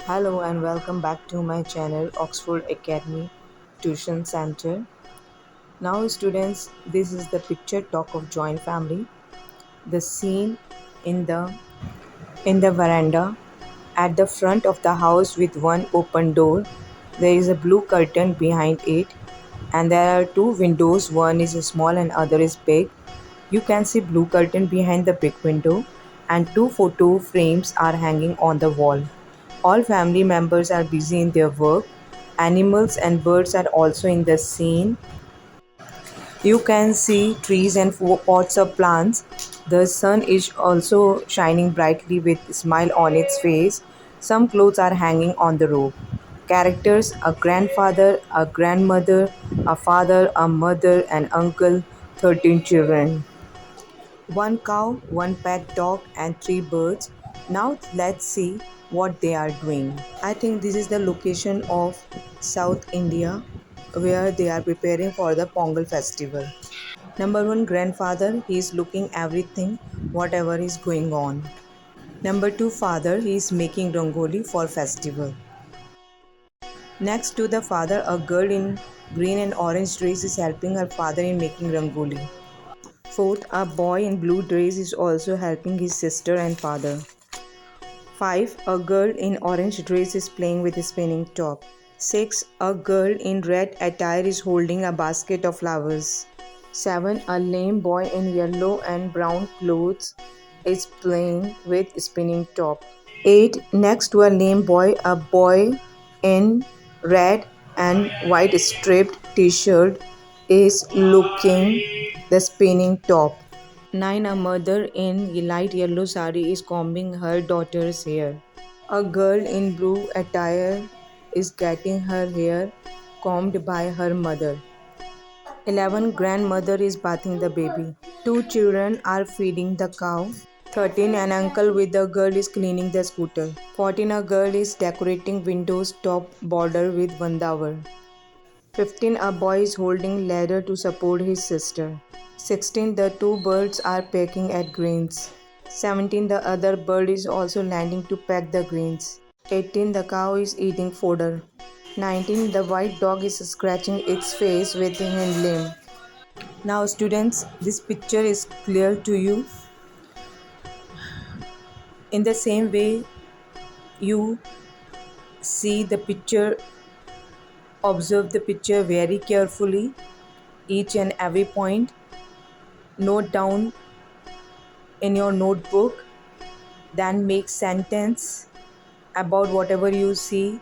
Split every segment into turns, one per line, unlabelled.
Hello and welcome back to my channel Oxford Academy Tuition Center. Now students, this is the picture talk of joint family. The scene in the veranda at the front of the house with one open door. There is a blue curtain behind it and there are two windows, one is small and other is big. You can see blue curtain behind the big window and two photo frames are hanging on the wall. All family members are busy in their work. Animals and birds are also in the scene. You can see trees and pots of plants. The sun is also shining brightly with a smile on its face. Some clothes are hanging on the rope. Characters: a grandfather, a grandmother, a father, a mother, an uncle, 13 children. One cow, one pet dog, and three birds. Now let's see what they are doing. I think this is the location of South India where they are preparing for the Pongal festival. Number one, grandfather, he is looking everything, whatever is going on. Number two, father, he is making rangoli for festival. Next to the father, a girl in green and orange dress is helping her father in making rangoli. Fourth, a boy in blue dress is also helping his sister and father. 5. A girl in orange dress is playing with a spinning top. 6. A girl in red attire is holding a basket of flowers. 7. A lame boy in yellow and brown clothes is playing with spinning top. 8. Next to a lame boy, a boy in red and white striped t-shirt is looking the spinning top. 9. A mother in light yellow sari is combing her daughter's hair. A girl in blue attire is getting her hair combed by her mother. 11. Grandmother is bathing the baby. Two children are feeding the cow. 13. An uncle with a girl is cleaning the scooter. 14. A girl is decorating windows top border with vandavar. 15. A boy is holding ladder to support his sister. 16. The two birds are pecking at grains. 17. The other bird is also landing to peck the grains. 18. The cow is eating fodder. 19. The white dog is scratching its face with a hind limb. Now students, this picture is clear to you. In the same way you see the picture, observe the picture very carefully, each and every point. Note down in your notebook, then make sentence about whatever you see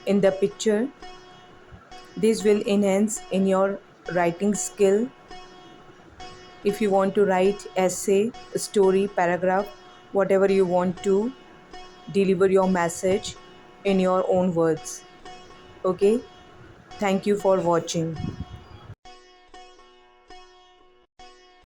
in the picture. This will enhance in your writing skill. If you want to write essay, story, paragraph, whatever you want to deliver your message in your own words. Okay, thank you for watching.